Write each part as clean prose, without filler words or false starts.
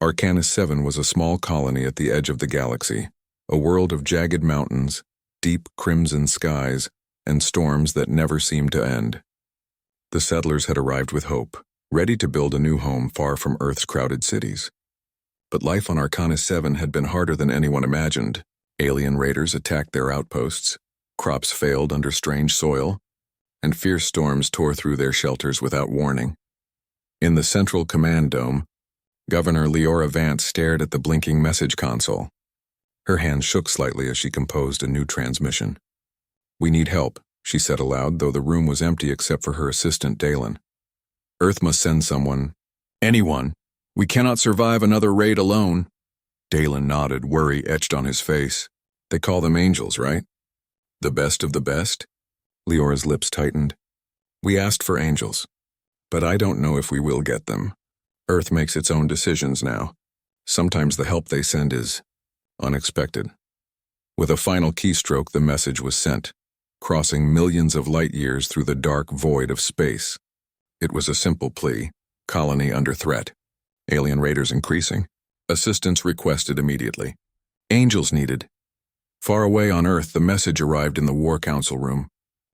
Arcanus 7 was a small colony at the edge of the galaxy, a world of jagged mountains, deep crimson skies, and storms that never seemed to end. The settlers had arrived with hope, ready to build a new home far from Earth's crowded cities. But life on Arcanus 7 had been harder than anyone imagined. Alien raiders attacked their outposts, crops failed under strange soil, and fierce storms tore through their shelters without warning. In the central command dome, Governor Leora Vance stared at the blinking message console. Her hand shook slightly as she composed a new transmission. "We need help," she said aloud, though the room was empty except for her assistant Dalen. "Earth must send someone. Anyone. We cannot survive another raid alone." Dalen nodded, worry etched on his face. "They call them angels, right? The best of the best?" Leora's lips tightened. "We asked for angels, but I don't know if we will get them. Earth makes its own decisions now. Sometimes the help they send is unexpected." With a final keystroke, the message was sent, crossing millions of light years through the dark void of space. It was a simple plea: colony under threat. Alien raiders increasing. Assistance requested immediately. Angels needed. Far away on Earth, the message arrived in the War Council room.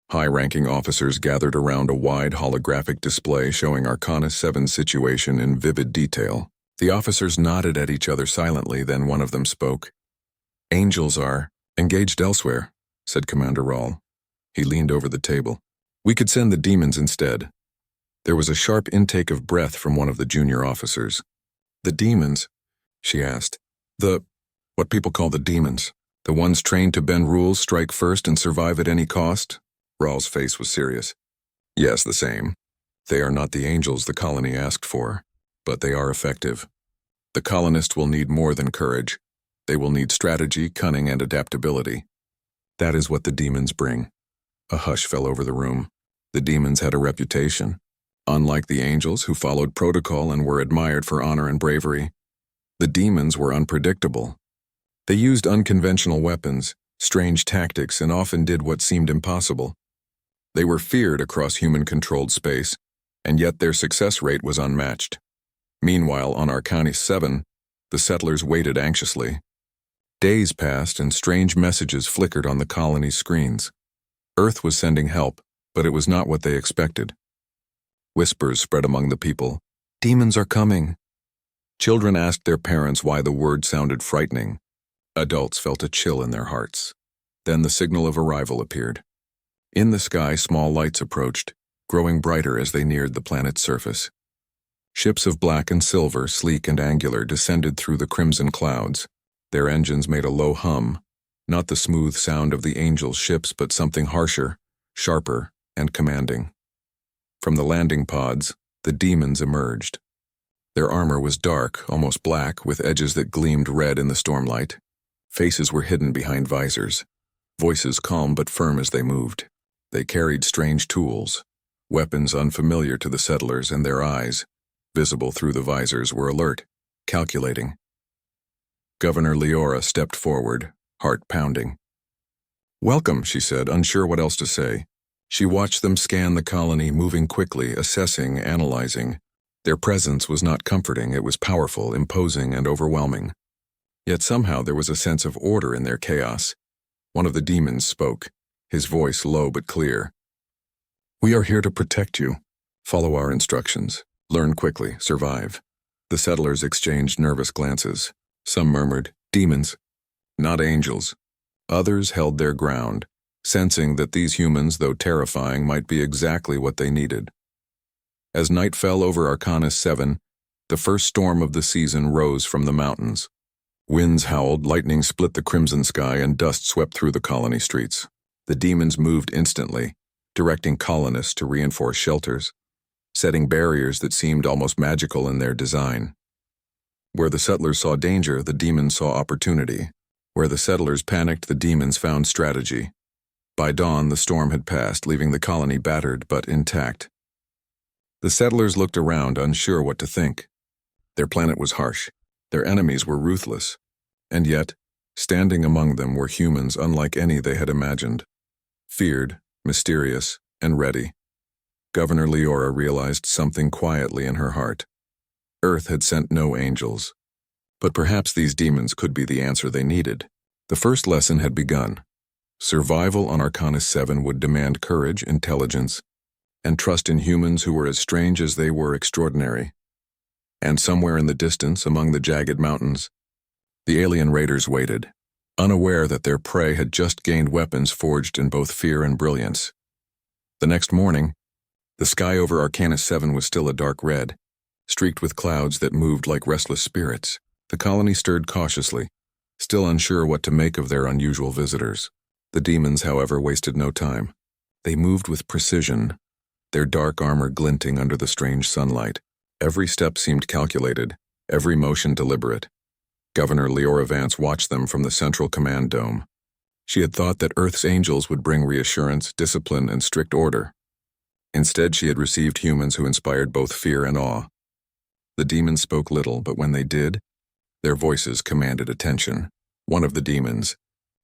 High-ranking officers gathered around a wide holographic display showing Arcanus 7's situation in vivid detail. The officers nodded at each other silently, then one of them spoke. "Angels are engaged elsewhere," said Commander Rawl. He leaned over the table. "We could send the demons instead." There was a sharp intake of breath from one of the junior officers. "The demons?" she asked. What people call the demons. The ones trained to bend rules, strike first, and survive at any cost?" Rawl's face was serious. "Yes, the same. They are not the angels the colony asked for, but they are effective. The colonists will need more than courage. They will need strategy, cunning, and adaptability. That is what the demons bring." A hush fell over the room. The demons had a reputation. Unlike the angels, who followed protocol and were admired for honor and bravery, the demons were unpredictable. They used unconventional weapons, strange tactics, and often did what seemed impossible. They were feared across human-controlled space, and yet their success rate was unmatched. Meanwhile, on Arcanus 7, the settlers waited anxiously. Days passed and strange messages flickered on the colony's screens. Earth was sending help, but it was not what they expected. Whispers spread among the people. "Demons are coming." Children asked their parents why the word sounded frightening. Adults felt a chill in their hearts. Then the signal of arrival appeared. In the sky, small lights approached, growing brighter as they neared the planet's surface. Ships of black and silver, sleek and angular, descended through the crimson clouds. Their engines made a low hum, not the smooth sound of the angels' ships, but something harsher, sharper, and commanding. From the landing pods, the demons emerged. Their armor was dark, almost black, with edges that gleamed red in the stormlight. Faces were hidden behind visors, voices calm but firm as they moved. They carried strange tools, weapons unfamiliar to the settlers, and their eyes, visible through the visors, were alert, calculating. Governor Leora stepped forward, heart pounding. "Welcome," she said, unsure what else to say. She watched them scan the colony, moving quickly, assessing, analyzing. Their presence was not comforting, it was powerful, imposing, and overwhelming. Yet somehow there was a sense of order in their chaos. One of the demons spoke, his voice low but clear. "We are here to protect you. Follow our instructions. Learn quickly, survive." The settlers exchanged nervous glances. Some murmured, "Demons, not angels." Others held their ground, sensing that these humans, though terrifying, might be exactly what they needed. As night fell over Arcanus 7, the first storm of the season rose from the mountains. Winds howled, lightning split the crimson sky, and dust swept through the colony streets. The demons moved instantly, directing colonists to reinforce shelters, setting barriers that seemed almost magical in their design. Where the settlers saw danger, the demons saw opportunity. Where the settlers panicked, the demons found strategy. By dawn, the storm had passed, leaving the colony battered but intact. The settlers looked around, unsure what to think. Their planet was harsh. Their enemies were ruthless. And yet, standing among them were humans unlike any they had imagined. Feared, mysterious, and ready. Governor Leora realized something quietly in her heart. Earth had sent no angels. But perhaps these demons could be the answer they needed. The first lesson had begun. Survival on Arcanus 7 would demand courage, intelligence, and trust in humans who were as strange as they were extraordinary. And somewhere in the distance, among the jagged mountains, the alien raiders waited, unaware that their prey had just gained weapons forged in both fear and brilliance. The next morning, the sky over Arcanus 7 was still a dark red, streaked with clouds that moved like restless spirits. The colony stirred cautiously, still unsure what to make of their unusual visitors. The demons, however, wasted no time. They moved with precision, their dark armor glinting under the strange sunlight. Every step seemed calculated, every motion deliberate. Governor Leora Vance watched them from the central command dome. She had thought that Earth's angels would bring reassurance, discipline, and strict order. Instead, she had received humans who inspired both fear and awe. The demons spoke little, but when they did, their voices commanded attention. One of the demons,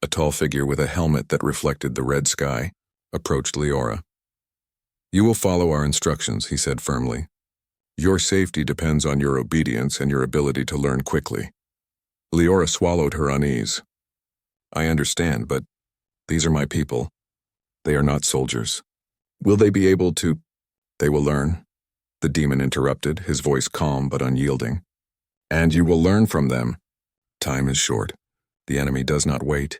a tall figure with a helmet that reflected the red sky, approached Leora. "You will follow our instructions," he said firmly. "Your safety depends on your obedience and your ability to learn quickly." Leora swallowed her unease. "I understand, but these are my people. They are not soldiers. Will they be able to—" "They will learn," the demon interrupted, his voice calm but unyielding. "And you will learn from them. Time is short. The enemy does not wait."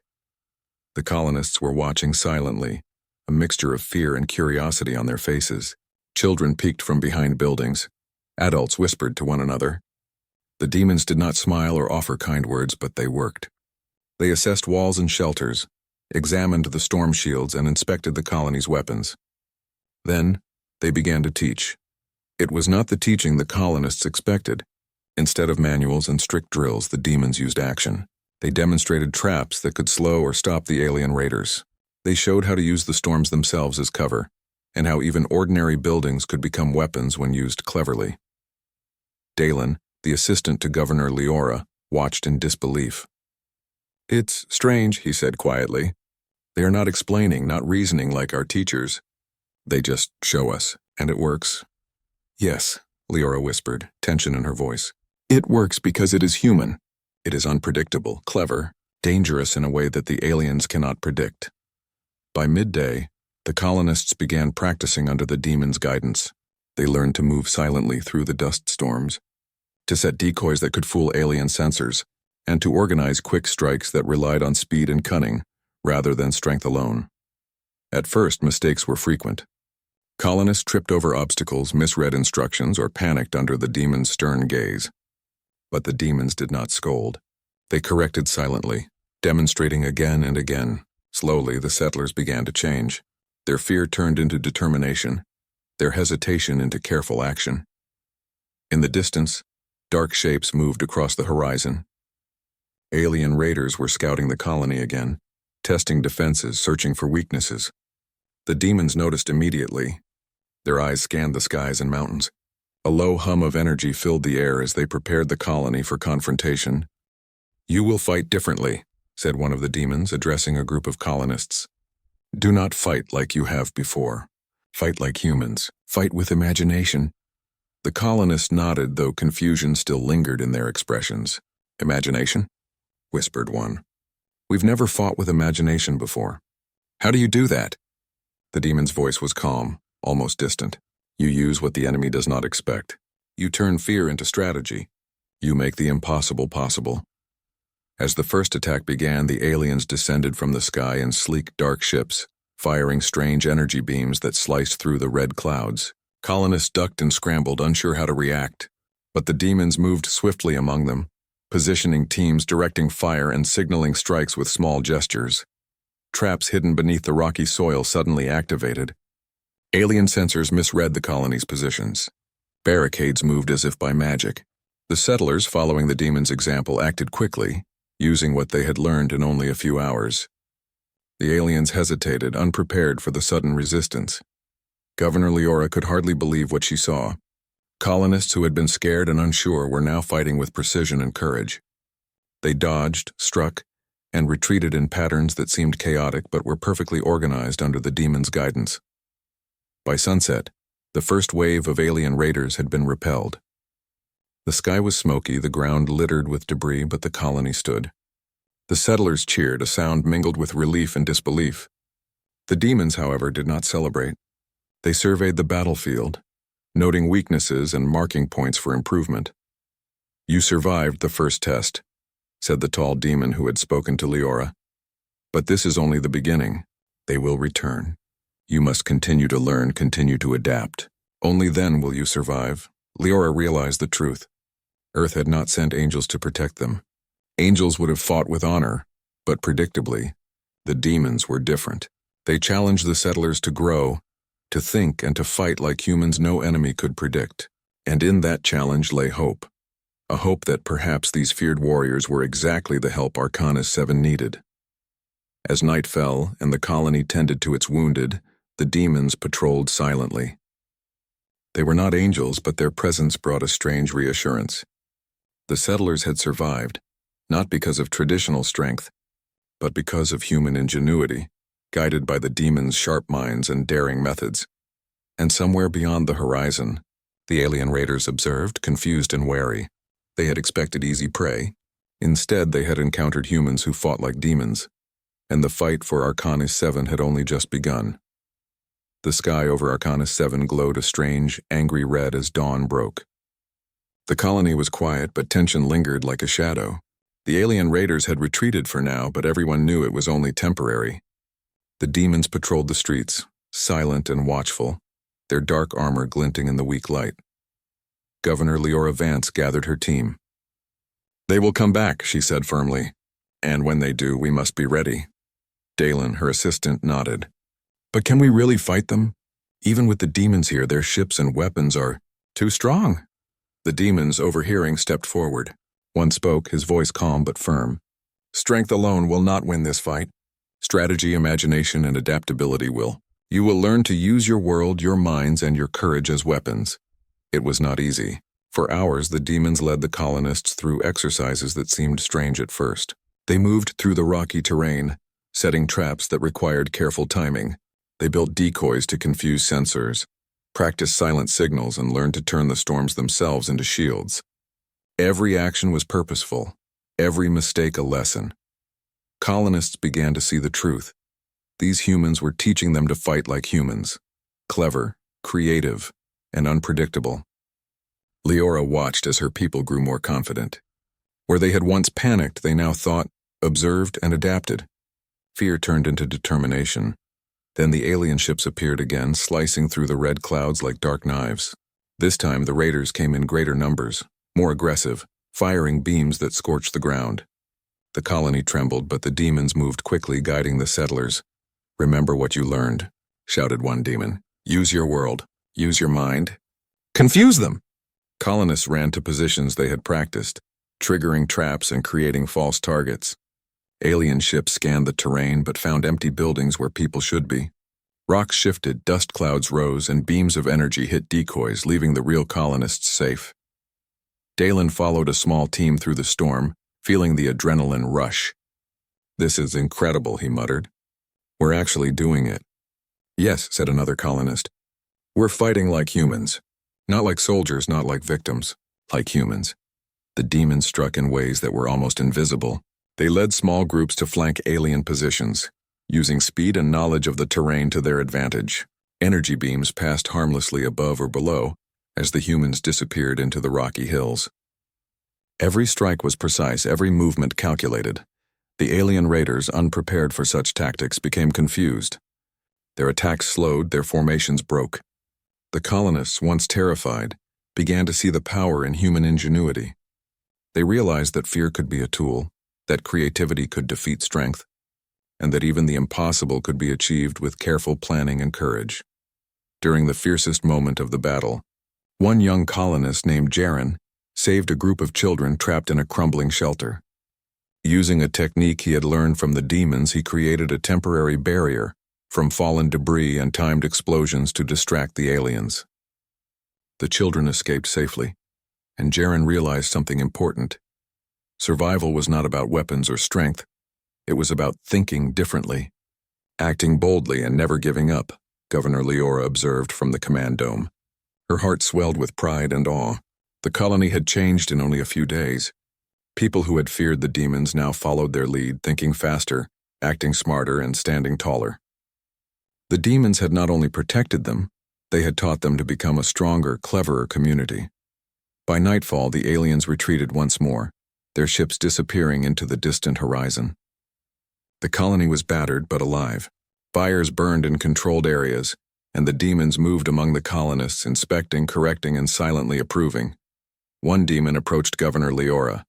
The colonists were watching silently, a mixture of fear and curiosity on their faces. Children peeked from behind buildings. Adults whispered to one another. The demons did not smile or offer kind words, but they worked. They assessed walls and shelters, examined the storm shields, and inspected the colony's weapons. Then, they began to teach. It was not the teaching the colonists expected. Instead of manuals and strict drills, the demons used action. They demonstrated traps that could slow or stop the alien raiders. They showed how to use the storms themselves as cover, and how even ordinary buildings could become weapons when used cleverly. Dalen, the assistant to Governor Leora, watched in disbelief. "It's strange," he said quietly. "They are not explaining, not reasoning like our teachers. They just show us, and it works." "Yes," Leora whispered, tension in her voice. "It works because it is human. It is unpredictable, clever, dangerous in a way that the aliens cannot predict." By midday, the colonists began practicing under the demons' guidance. They learned to move silently through the dust storms, to set decoys that could fool alien sensors, and to organize quick strikes that relied on speed and cunning, rather than strength alone. At first, mistakes were frequent. Colonists tripped over obstacles, misread instructions, or panicked under the demons' stern gaze. But the demons did not scold. They corrected silently, demonstrating again and again. Slowly, the settlers began to change. Their fear turned into determination, their hesitation into careful action. In the distance, dark shapes moved across the horizon. Alien raiders were scouting the colony again, testing defenses, searching for weaknesses. The demons noticed immediately. Their eyes scanned the skies and mountains. A low hum of energy filled the air as they prepared the colony for confrontation. "You will fight differently," said one of the demons, addressing a group of colonists. "Do not fight like you have before. Fight like humans. Fight with imagination." The colonists nodded, though confusion still lingered in their expressions. "Imagination?" whispered one. "We've never fought with imagination before." "How do you do that?" The demon's voice was calm, almost distant. "You use what the enemy does not expect. You turn fear into strategy. You make the impossible possible." As the first attack began, the aliens descended from the sky in sleek, dark ships, firing strange energy beams that sliced through the red clouds. Colonists ducked and scrambled, unsure how to react. But the demons moved swiftly among them, positioning teams, directing fire, and signaling strikes with small gestures. Traps hidden beneath the rocky soil suddenly activated. Alien sensors misread the colony's positions. Barricades moved as if by magic. The settlers, following the demons' example, acted quickly, using what they had learned in only a few hours. The aliens hesitated, unprepared for the sudden resistance. Governor Leora could hardly believe what she saw. Colonists who had been scared and unsure were now fighting with precision and courage. They dodged, struck, and retreated in patterns that seemed chaotic but were perfectly organized under the demons' guidance. By sunset, the first wave of alien raiders had been repelled. The sky was smoky, the ground littered with debris, but the colony stood. The settlers cheered, a sound mingled with relief and disbelief. The demons, however, did not celebrate. They surveyed the battlefield, noting weaknesses and marking points for improvement. "You survived the first test," said the tall demon who had spoken to Leora. "But this is only the beginning. They will return. You must continue to learn, continue to adapt. Only then will you survive." Leora realized the truth. Earth had not sent angels to protect them. Angels would have fought with honor, but predictably, the demons were different. They challenged the settlers to grow, to think and to fight like humans no enemy could predict. And in that challenge lay hope. A hope that perhaps these feared warriors were exactly the help Arcanus 7 needed. As night fell and the colony tended to its wounded, the demons patrolled silently. They were not angels, but their presence brought a strange reassurance. The settlers had survived, not because of traditional strength, but because of human ingenuity, guided by the demons' sharp minds and daring methods. And somewhere beyond the horizon, the alien raiders observed, confused and wary. They had expected easy prey. Instead, they had encountered humans who fought like demons, and the fight for Arcanus 7 had only just begun. The sky over Arcanus 7 glowed a strange, angry red as dawn broke. The colony was quiet, but tension lingered like a shadow. The alien raiders had retreated for now, but everyone knew it was only temporary. The demons patrolled the streets, silent and watchful, their dark armor glinting in the weak light. Governor Leora Vance gathered her team. "They will come back," she said firmly. "And when they do, we must be ready." Dalen, her assistant, nodded. "But can we really fight them? Even with the demons here, their ships and weapons are too strong." The demons, overhearing, stepped forward. One spoke, his voice calm but firm. "Strength alone will not win this fight. Strategy, imagination, and adaptability will. You will learn to use your world, your minds, and your courage as weapons." It was not easy. For hours, the demons led the colonists through exercises that seemed strange at first. They moved through the rocky terrain, setting traps that required careful timing. They built decoys to confuse sensors, practiced silent signals, and learned to turn the storms themselves into shields. Every action was purposeful, every mistake a lesson. Colonists began to see the truth. These humans were teaching them to fight like humans, clever, creative, and unpredictable. Leora watched as her people grew more confident. Where they had once panicked, they now thought, observed, and adapted. Fear turned into determination. Then the alien ships appeared again, slicing through the red clouds like dark knives. This time the raiders came in greater numbers, more aggressive, firing beams that scorched the ground. The colony trembled, but the demons moved quickly, guiding the settlers. "Remember what you learned," shouted one demon. "Use your world. Use your mind. Confuse them!" Colonists ran to positions they had practiced, triggering traps and creating false targets. Alien ships scanned the terrain but found empty buildings where people should be. Rocks shifted, dust clouds rose, and beams of energy hit decoys, leaving the real colonists safe. Dalen followed a small team through the storm, feeling the adrenaline rush. "This is incredible," he muttered. "We're actually doing it." "Yes," said another colonist. "We're fighting like humans. Not like soldiers, not like victims. Like humans." The demons struck in ways that were almost invisible. They led small groups to flank alien positions, using speed and knowledge of the terrain to their advantage. Energy beams passed harmlessly above or below as the humans disappeared into the rocky hills. Every strike was precise, every movement calculated. The alien raiders, unprepared for such tactics, became confused. Their attacks slowed, their formations broke. The colonists, once terrified, began to see the power in human ingenuity. They realized that fear could be a tool, that creativity could defeat strength, and that even the impossible could be achieved with careful planning and courage. During the fiercest moment of the battle, one young colonist named Jaren saved a group of children trapped in a crumbling shelter. Using a technique he had learned from the demons, he created a temporary barrier from fallen debris and timed explosions to distract the aliens. The children escaped safely, and Jaren realized something important. Survival was not about weapons or strength. It was about thinking differently, acting boldly and never giving up, Governor Leora observed from the command dome. Her heart swelled with pride and awe. The colony had changed in only a few days. People who had feared the demons now followed their lead, thinking faster, acting smarter, and standing taller. The demons had not only protected them, they had taught them to become a stronger, cleverer community. By nightfall, the aliens retreated once more, their ships disappearing into the distant horizon. The colony was battered but alive. Fires burned in controlled areas, and the demons moved among the colonists, inspecting, correcting, and silently approving. One demon approached Governor Leora.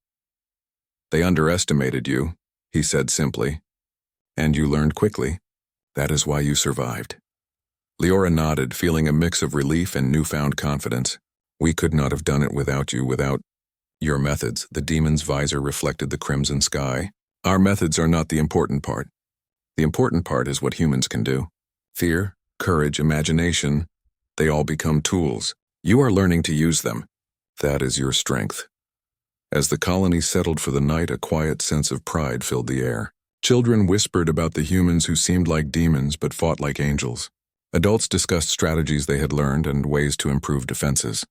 "They underestimated you," he said simply. "And you learned quickly. That is why you survived." Leora nodded, feeling a mix of relief and newfound confidence. "We could not have done it without you, without your methods." The demon's visor reflected the crimson sky. "Our methods are not the important part. The important part is what humans can do. Fear, courage, imagination, they all become tools. You are learning to use them. That is your strength." As the colony settled for the night, a quiet sense of pride filled the air. Children whispered about the humans who seemed like demons but fought like angels. Adults discussed strategies they had learned and ways to improve defenses.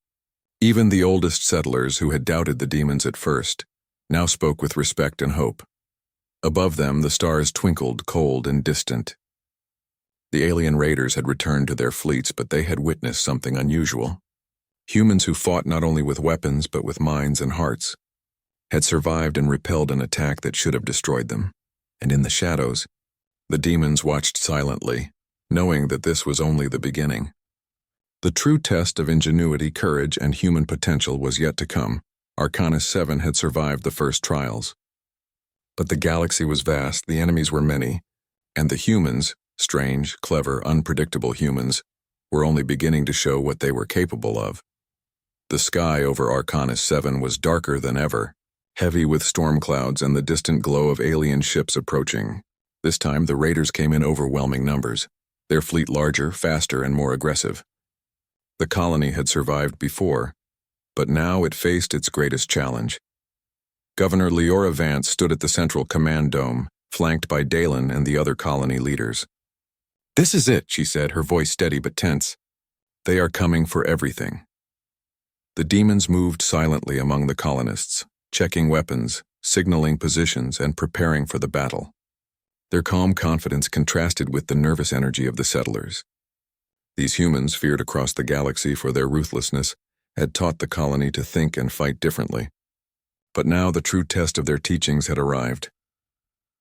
Even the oldest settlers, who had doubted the demons at first, now spoke with respect and hope. Above them, the stars twinkled, cold and distant. The alien raiders had returned to their fleets, but they had witnessed something unusual. Humans who fought not only with weapons but with minds and hearts had survived and repelled an attack that should have destroyed them. And in the shadows, the demons watched silently, knowing that this was only the beginning. The true test of ingenuity, courage, and human potential was yet to come. Arcanus 7 had survived the first trials. But the galaxy was vast, the enemies were many, and the humans, strange, clever, unpredictable humans, were only beginning to show what they were capable of. The sky over Arcanus 7 was darker than ever, heavy with storm clouds and the distant glow of alien ships approaching. This time the raiders came in overwhelming numbers, their fleet larger, faster, and more aggressive. The colony had survived before, but now it faced its greatest challenge. Governor Leora Vance stood at the central command dome, flanked by Dalen and the other colony leaders. "This is it," she said, her voice steady but tense. "They are coming for everything." The demons moved silently among the colonists, checking weapons, signaling positions, and preparing for the battle. Their calm confidence contrasted with the nervous energy of the settlers. These humans, feared across the galaxy for their ruthlessness, had taught the colony to think and fight differently. But now the true test of their teachings had arrived.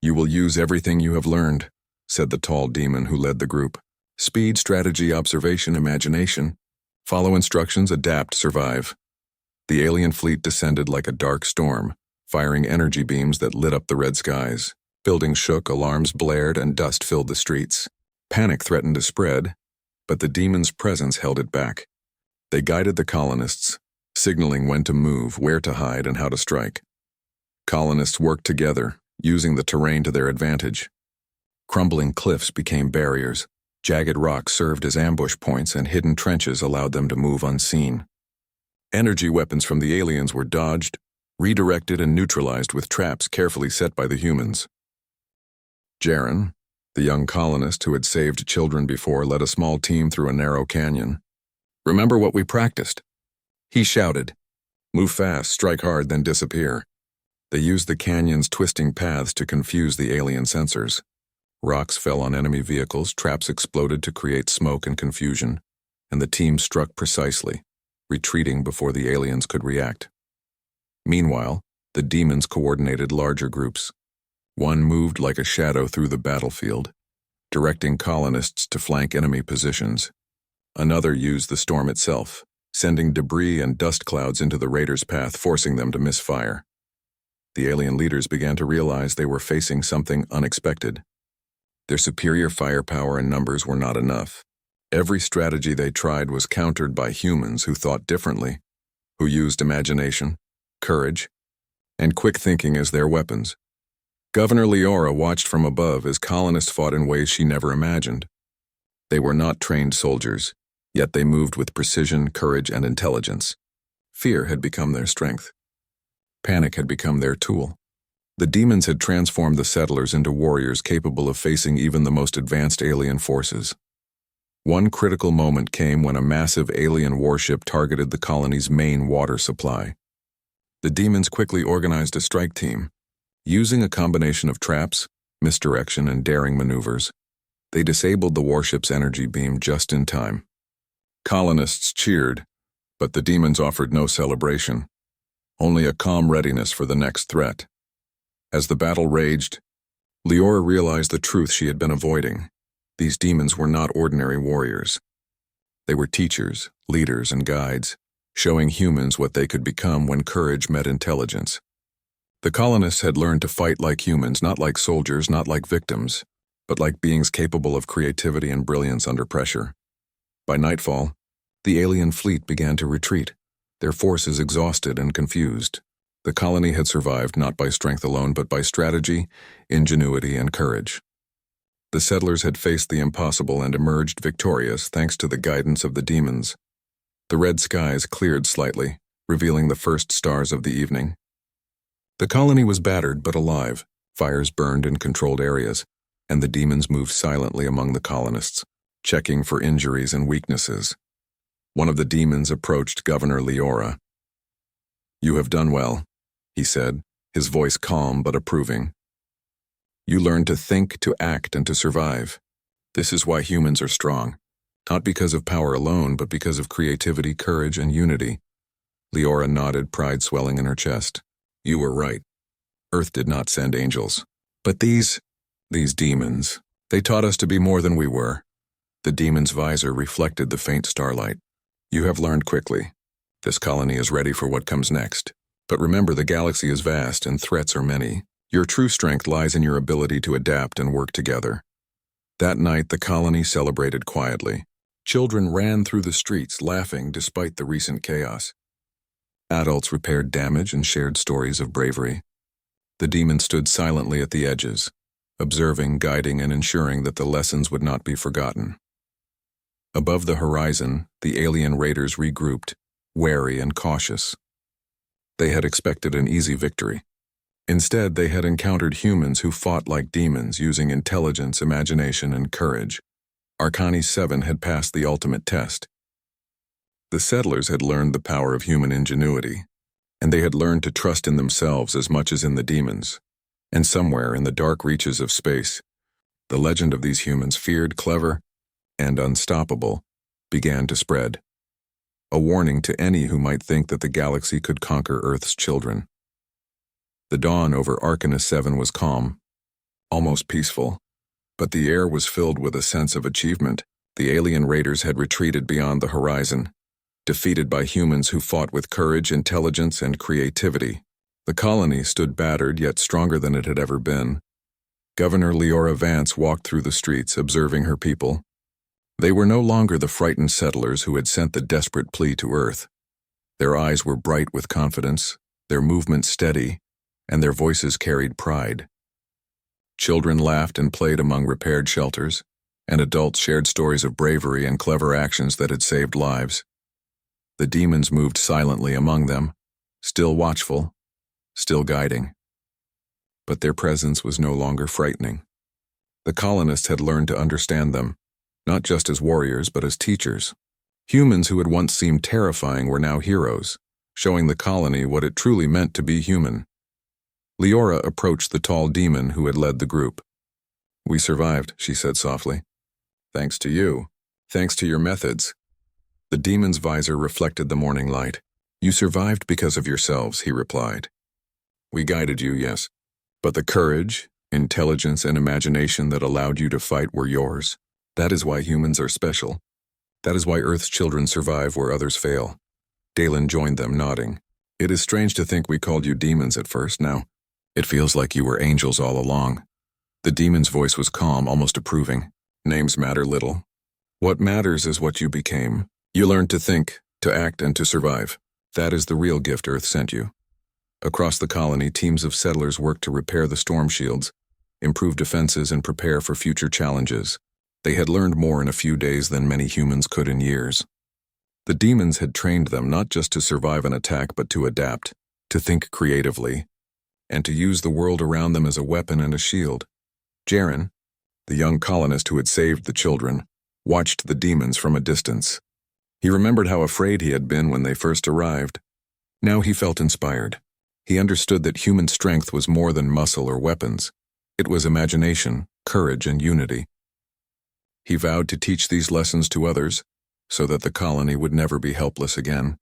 "You will use everything you have learned," said the tall demon who led the group. "Speed, strategy, observation, imagination. Follow instructions, adapt, survive." The alien fleet descended like a dark storm, firing energy beams that lit up the red skies. Buildings shook, alarms blared, and dust filled the streets. Panic threatened to spread, but the demons' presence held it back. They guided the colonists, signaling when to move, where to hide, and how to strike. Colonists worked together, using the terrain to their advantage. Crumbling cliffs became barriers, jagged rocks served as ambush points, and hidden trenches allowed them to move unseen. Energy weapons from the aliens were dodged, redirected, and neutralized with traps carefully set by the humans. Jaren, the young colonist who had saved children before, led a small team through a narrow canyon. "Remember what we practiced," he shouted. "Move fast, strike hard, then disappear." They used the canyon's twisting paths to confuse the alien sensors. Rocks fell on enemy vehicles, traps exploded to create smoke and confusion, and the team struck precisely, retreating before the aliens could react. Meanwhile, the demons coordinated larger groups. One moved like a shadow through the battlefield, directing colonists to flank enemy positions. Another used the storm itself, sending debris and dust clouds into the raiders' path, forcing them to misfire. The alien leaders began to realize they were facing something unexpected. Their superior firepower and numbers were not enough. Every strategy they tried was countered by humans who thought differently, who used imagination, courage, and quick thinking as their weapons. Governor Leora watched from above as colonists fought in ways she never imagined. They were not trained soldiers, yet they moved with precision, courage, and intelligence. Fear had become their strength. Panic had become their tool. The demons had transformed the settlers into warriors capable of facing even the most advanced alien forces. One critical moment came when a massive alien warship targeted the colony's main water supply. The demons quickly organized a strike team. Using a combination of traps, misdirection, and daring maneuvers, they disabled the warship's energy beam just in time. Colonists cheered, but the demons offered no celebration, only a calm readiness for the next threat. As the battle raged, Leora realized the truth she had been avoiding. These demons were not ordinary warriors. They were teachers, leaders, and guides, showing humans what they could become when courage met intelligence. The colonists had learned to fight like humans, not like soldiers, not like victims, but like beings capable of creativity and brilliance under pressure. By nightfall, the alien fleet began to retreat, their forces exhausted and confused. The colony had survived not by strength alone, but by strategy, ingenuity, and courage. The settlers had faced the impossible and emerged victorious thanks to the guidance of the demons. The red skies cleared slightly, revealing the first stars of the evening. The colony was battered but alive. Fires burned in controlled areas, and the demons moved silently among the colonists, checking for injuries and weaknesses. One of the demons approached Governor Leora. "You have done well," he said, his voice calm but approving. "You learned to think, to act, and to survive. This is why humans are strong, not because of power alone, but because of creativity, courage, and unity." Leora nodded, pride swelling in her chest. "You were right. Earth did not send angels. But these demons, they taught us to be more than we were." The demon's visor reflected the faint starlight. "You have learned quickly. This colony is ready for what comes next. But remember, the galaxy is vast and threats are many. Your true strength lies in your ability to adapt and work together." That night, the colony celebrated quietly. Children ran through the streets, laughing despite the recent chaos. Adults repaired damage and shared stories of bravery. The demons stood silently at the edges, observing, guiding, and ensuring that the lessons would not be forgotten. Above the horizon, the alien raiders regrouped, wary and cautious. They had expected an easy victory. Instead, they had encountered humans who fought like demons, using intelligence, imagination, and courage. Arcani 7 had passed the ultimate test. The settlers had learned the power of human ingenuity, and they had learned to trust in themselves as much as in the demons. And somewhere in the dark reaches of space, the legend of these humans, feared, clever, and unstoppable, began to spread. A warning to any who might think that the galaxy could conquer Earth's children. The dawn over Arcana 7 was calm, almost peaceful, but the air was filled with a sense of achievement. The alien raiders had retreated beyond the horizon, defeated by humans who fought with courage, intelligence, and creativity. The colony stood battered yet stronger than it had ever been. Governor Leora Vance walked through the streets, observing her people. They were no longer the frightened settlers who had sent the desperate plea to Earth. Their eyes were bright with confidence, their movements steady, and their voices carried pride. Children laughed and played among repaired shelters, and adults shared stories of bravery and clever actions that had saved lives. The demons moved silently among them, still watchful, still guiding. But their presence was no longer frightening. The colonists had learned to understand them, not just as warriors, but as teachers. Humans who had once seemed terrifying were now heroes, showing the colony what it truly meant to be human. Leora approached the tall demon who had led the group. "We survived," she said softly. "Thanks to you. Thanks to your methods." The demon's visor reflected the morning light. "You survived because of yourselves," he replied. "We guided you, yes, but the courage, intelligence, and imagination that allowed you to fight were yours. That is why humans are special. That is why Earth's children survive where others fail." Dalen joined them, nodding. "It is strange to think we called you demons at first. Now, it feels like you were angels all along." The demon's voice was calm, almost approving. "Names matter little. What matters is what you became. You learned to think, to act, and to survive. That is the real gift Earth sent you." Across the colony, teams of settlers worked to repair the storm shields, improve defenses, and prepare for future challenges. They had learned more in a few days than many humans could in years. The demons had trained them not just to survive an attack, but to adapt, to think creatively, and to use the world around them as a weapon and a shield. Jaren, the young colonist who had saved the children, watched the demons from a distance. He remembered how afraid he had been when they first arrived. Now he felt inspired. He understood that human strength was more than muscle or weapons. It was imagination, courage, and unity. He vowed to teach these lessons to others, so that the colony would never be helpless again.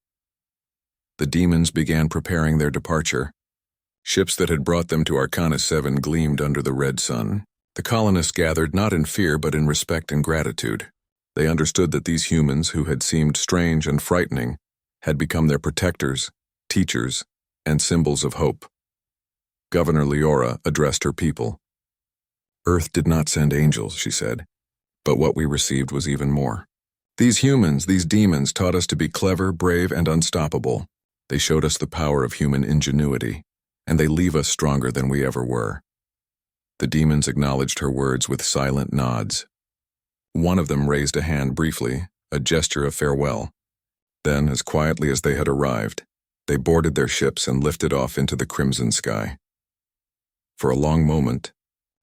The demons began preparing their departure. Ships that had brought them to Arcana 7 gleamed under the red sun. The colonists gathered not in fear but in respect and gratitude. They understood that these humans, who had seemed strange and frightening, had become their protectors, teachers, and symbols of hope. Governor Leora addressed her people. "Earth did not send angels," she said, "but what we received was even more. These humans, these demons, taught us to be clever, brave, and unstoppable. They showed us the power of human ingenuity, and they leave us stronger than we ever were." The demons acknowledged her words with silent nods. One of them raised a hand briefly, a gesture of farewell. Then, as quietly as they had arrived, they boarded their ships and lifted off into the crimson sky. For a long moment,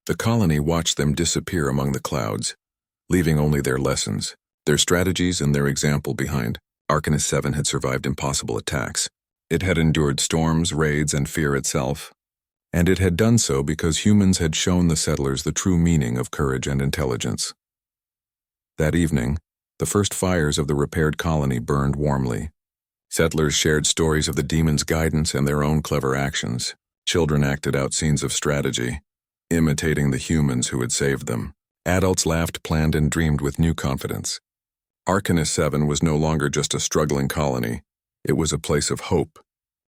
the colony watched them disappear among the clouds, leaving only their lessons, their strategies, and their example behind. Arcana 7 had survived impossible attacks. It had endured storms, raids, and fear itself. And it had done so because humans had shown the settlers the true meaning of courage and intelligence. That evening, the first fires of the repaired colony burned warmly. Settlers shared stories of the demons' guidance and their own clever actions. Children acted out scenes of strategy, imitating the humans who had saved them. Adults laughed, planned, and dreamed with new confidence. Arcana 7 was no longer just a struggling colony. It was a place of hope,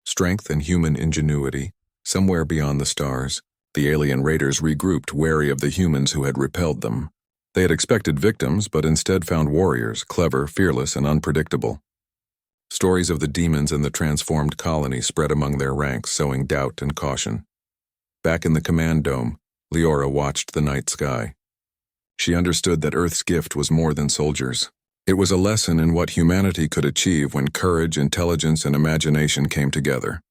strength, and human ingenuity. Somewhere beyond the stars, the alien raiders regrouped, wary of the humans who had repelled them. They had expected victims, but instead found warriors, clever, fearless, and unpredictable. Stories of the demons and the transformed colony spread among their ranks, sowing doubt and caution. Back in the command dome, Leora watched the night sky. She understood that Earth's gift was more than soldiers. It was a lesson in what humanity could achieve when courage, intelligence, and imagination came together.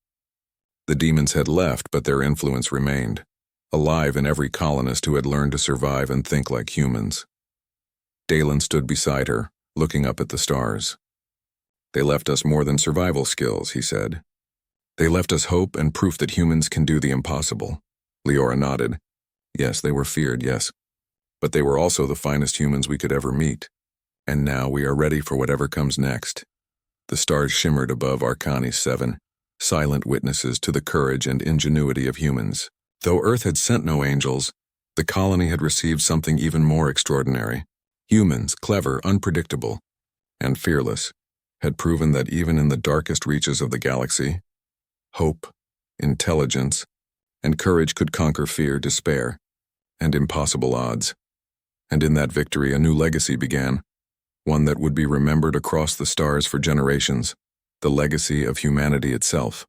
The demons had left, but their influence remained, alive in every colonist who had learned to survive and think like humans. Dalen stood beside her, looking up at the stars. "They left us more than survival skills," he said. "They left us hope and proof that humans can do the impossible." Leora nodded. "Yes, they were feared, yes. But they were also the finest humans we could ever meet. And now we are ready for whatever comes next." The stars shimmered above Arcana 7, silent witnesses to the courage and ingenuity of humans. Though Earth had sent no angels, the colony had received something even more extraordinary. Humans, clever, unpredictable, and fearless, had proven that even in the darkest reaches of the galaxy, hope, intelligence, and courage could conquer fear, despair, and impossible odds. And in that victory, a new legacy began, one that would be remembered across the stars for generations, the legacy of humanity itself.